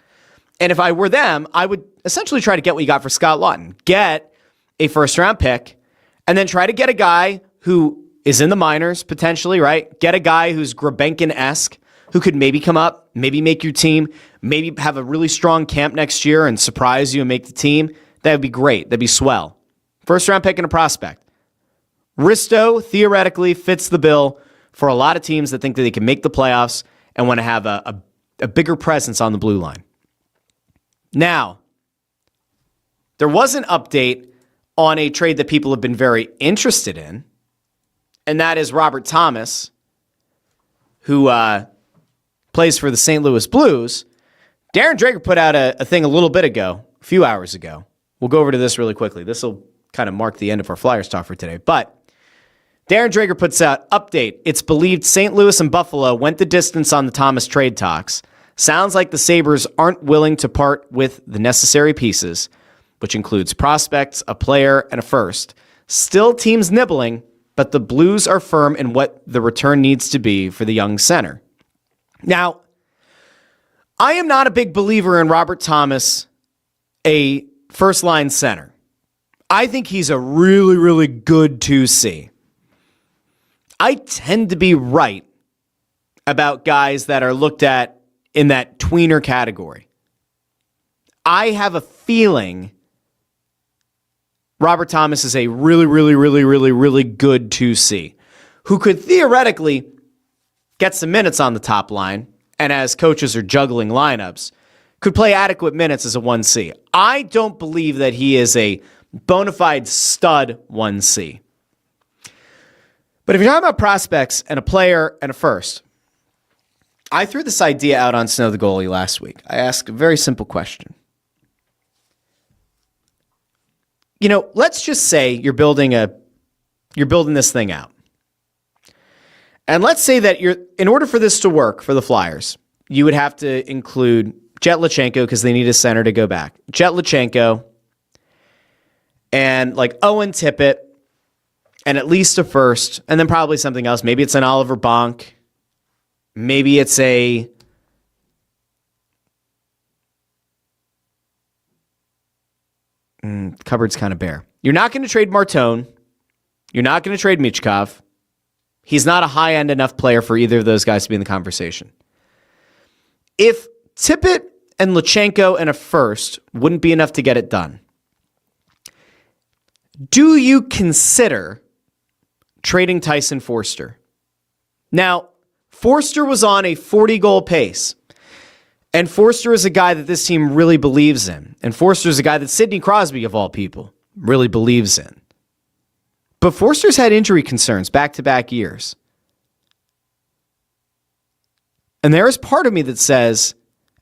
And if I were them, I would essentially try to get what you got for Scott Lawton. Get a first-round pick, and then try to get a guy who is in the minors, potentially, right? Get a guy who's Grebenkin-esque, who could maybe come up, maybe make your team, maybe have a really strong camp next year and surprise you and make the team. That would be great. That'd be swell. First-round pick and a prospect. Risto theoretically fits the bill for a lot of teams that think that they can make the playoffs and want to have a bigger presence on the blue line. Now, there was an update on a trade that people have been very interested in, and that is Robert Thomas, who plays for the St. Louis Blues. Darren Drager put out a thing a little bit ago, a few hours ago. We'll go over to this really quickly. This will kind of mark the end of our Flyers talk for today. But Darren Drager puts out, update. It's believed St. Louis and Buffalo went the distance on the Thomas trade talks. Sounds like the Sabres aren't willing to part with the necessary pieces, which includes prospects, a player, and a first. Still teams nibbling, but the Blues are firm in what the return needs to be for the young center. Now, I am not a big believer in Robert Thomas, a first-line center. I think he's a really, really good 2C. I tend to be right about guys that are looked at in that tweener category. I have a feeling Robert Thomas is a really, really, really, really, really good 2C who could theoretically get some minutes on the top line and as coaches are juggling lineups, could play adequate minutes as a 1C. I don't believe that he is a bona fide stud 1C. But if you're talking about prospects and a player and a first, I threw this idea out on Snow the Goalie last week. I asked a very simple question. You know, let's just say you're building this thing out. And let's say that in order for this to work for the Flyers, you would have to include Jet Lachenko because they need a center to go back. Jet Lachenko and like Owen Tippett and at least a first, and then probably something else. Maybe it's an Oliver Bonk. Maybe it's a cupboard's kind of bare. You're not going to trade Martone. You're not going to trade Michkov. He's not a high-end enough player for either of those guys to be in the conversation. If Tippett and Lachenko and a first wouldn't be enough to get it done, do you consider trading Tyson Foerster? Now, Foerster was on a 40-goal pace, and Foerster is a guy that this team really believes in, and Foerster is a guy that Sidney Crosby, of all people, really believes in. But Foerster's had injury concerns back-to-back years. And there is part of me that says,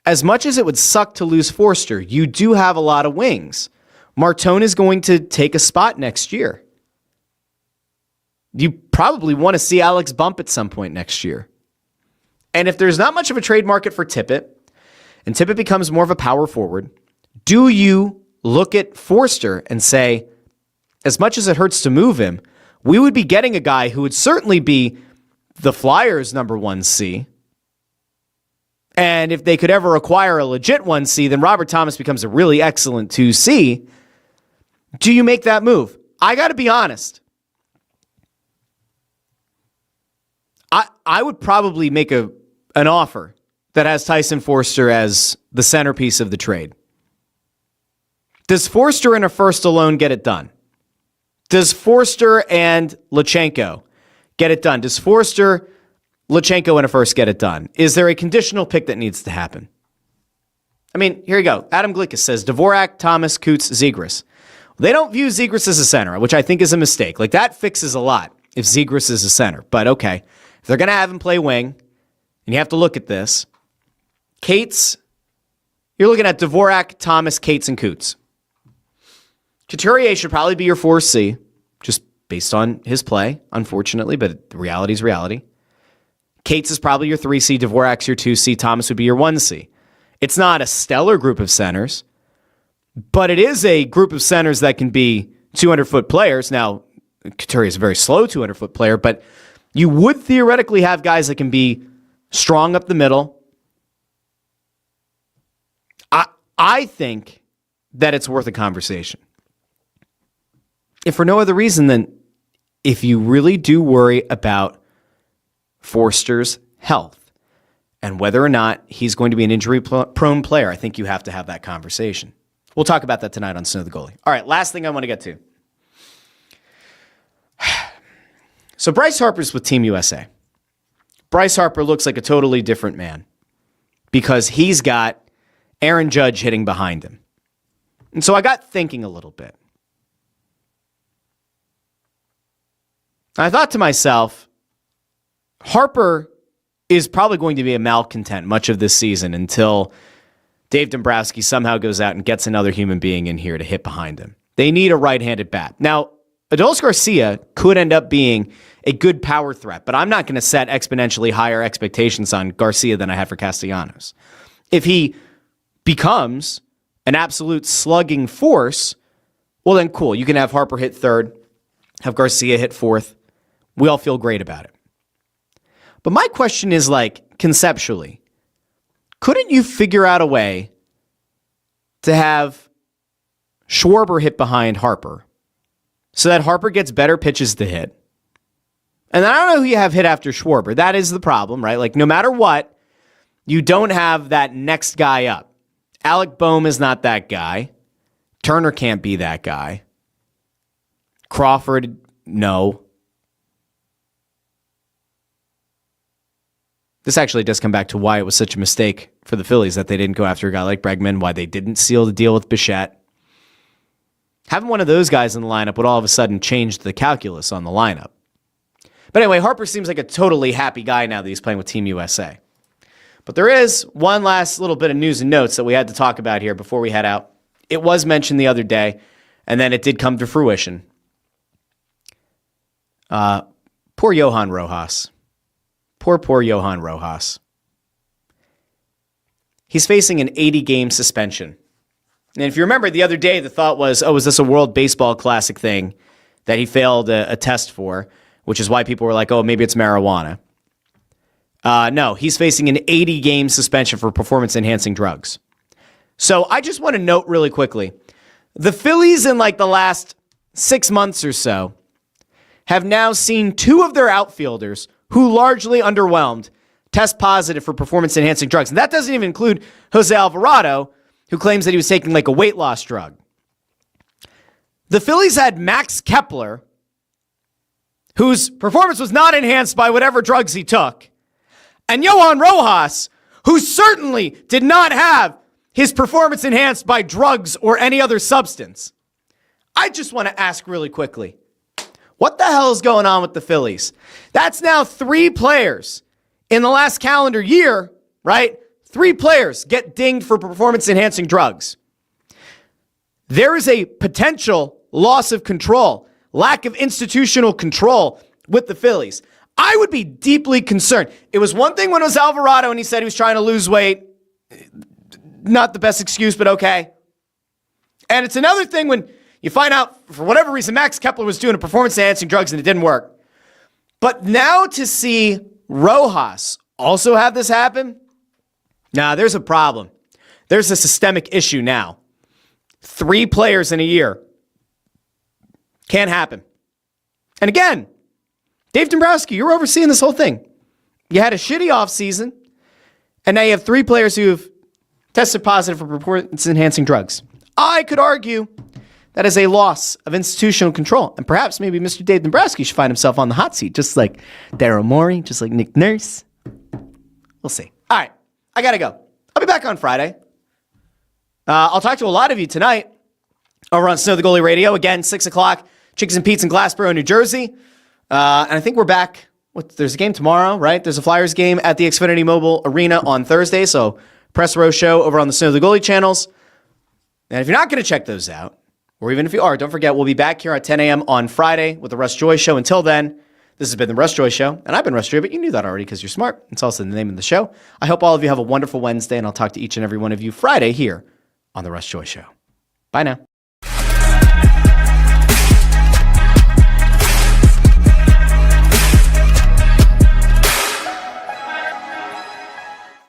as much as it would suck to lose Foerster, you do have a lot of wings. Martone is going to take a spot next year. You probably want to see Alex Bump at some point next year. And if there's not much of a trade market for Tippett, and Tippett becomes more of a power forward, do you look at Foerster and say, as much as it hurts to move him, we would be getting a guy who would certainly be the Flyers' number 1C. And if they could ever acquire a legit 1C, then Robert Thomas becomes a really excellent 2C. Do you make that move? I got to be honest. I would probably make an offer that has Tyson Foerster as the centerpiece of the trade. Does Foerster and a first alone get it done? Does Foerster and Lachenko get it done? Does Foerster, Lachenko, and a first get it done? Is there a conditional pick that needs to happen? I mean, here you go. Adam Glikas says, Dvorak, Thomas, Coots, Zegras. They don't view Zegras as a center, which I think is a mistake. Like, that fixes a lot if Zegras is a center. But okay, if they're going to have him play wing, and you have to look at this, Cates, you're looking at Dvorak, Thomas, Cates, and Coots. Couturier should probably be your 4C, just based on his play, unfortunately, but reality is reality. Cates is probably your 3C, Dvorak's your 2C, Thomas would be your 1C. It's not a stellar group of centers, but it is a group of centers that can be 200-foot players. Now, Couturier is a very slow 200-foot player, but you would theoretically have guys that can be strong up the middle. I think that it's worth a conversation. If for no other reason than if you really do worry about Foerster's health and whether or not he's going to be an injury-prone player, I think you have to have that conversation. We'll talk about that tonight on Snow the Goalie. All right, last thing I want to get to. So Bryce Harper's with Team USA. Bryce Harper looks like a totally different man because he's got Aaron Judge hitting behind him. And so I got thinking a little bit. I thought to myself, Harper is probably going to be a malcontent much of this season until Dave Dombrowski somehow goes out and gets another human being in here to hit behind him. They need a right-handed bat. Now, Adolis Garcia could end up being a good power threat, but I'm not going to set exponentially higher expectations on Garcia than I had for Castellanos. If he becomes an absolute slugging force, well then cool. You can have Harper hit third, have Garcia hit fourth. We all feel great about it. But my question is, like, conceptually, couldn't you figure out a way to have Schwarber hit behind Harper so that Harper gets better pitches to hit? And I don't know who you have hit after Schwarber. That is the problem, right? Like, no matter what, you don't have that next guy up. Alec Boehm is not that guy. Turner can't be that guy. Crawford, no. This actually does come back to why it was such a mistake for the Phillies that they didn't go after a guy like Bregman, why they didn't seal the deal with Bichette. Having one of those guys in the lineup would all of a sudden change the calculus on the lineup. But anyway, Harper seems like a totally happy guy now that he's playing with Team USA. But there is one last little bit of news and notes that we had to talk about here before we head out. It was mentioned the other day, and then it did come to fruition. Poor Johan Rojas. Poor Johan Rojas. He's facing an 80-game suspension. And if you remember the other day, the thought was, oh, is this a World Baseball Classic thing that he failed a test for, which is why people were like, oh, maybe it's marijuana. No, he's facing an 80-game suspension for performance-enhancing drugs. So I just want to note really quickly, the Phillies in like the last 6 months or so have now seen two of their outfielders who largely underwhelmed test positive for performance-enhancing drugs. And that doesn't even include Jose Alvarado, who claims that he was taking like a weight loss drug. The Phillies had Max Kepler, whose performance was not enhanced by whatever drugs he took, and Johan Rojas, who certainly did not have his performance enhanced by drugs or any other substance. I just want to ask really quickly, what the hell is going on with the Phillies? That's now 3 players in the last calendar year, right? 3 players get dinged for performance-enhancing drugs. There is a potential loss of control, lack of institutional control with the Phillies. I would be deeply concerned. It was one thing when it was Alvarado and he said he was trying to lose weight. Not the best excuse, but okay. And it's another thing when you find out, for whatever reason, Max Kepler was doing a performance-enhancing drugs and it didn't work. But now to see Rojas also have this happen, there's a problem. There's a systemic issue now. 3 players in a year. Can't happen. And again, Dave Dombrowski, you're overseeing this whole thing. You had a shitty offseason, and now you have 3 players who've tested positive for performance-enhancing drugs. I could argue that is a loss of institutional control. And perhaps maybe Mr. Dave Dombrowski should find himself on the hot seat, just like Daryl Morey, just like Nick Nurse. We'll see. All right, I got to go. I'll be back on Friday. I'll talk to a lot of you tonight over on Snow the Goalie Radio. Again, 6 o'clock, Chickens and Pete's in Glassboro, New Jersey. And I think we're back. There's a game tomorrow, right? There's a Flyers game at the Xfinity Mobile Arena on Thursday. So Press Row Show over on the Snow the Goalie channels. And if you're not going to check those out, or even if you are, don't forget, we'll be back here at 10 a.m. on Friday with the Russ Joy Show. Until then, this has been the Russ Joy Show, and I've been Russ Joy, but you knew that already because you're smart. It's also the name of the show. I hope all of you have a wonderful Wednesday, and I'll talk to each and every one of you Friday here on the Russ Joy Show. Bye now.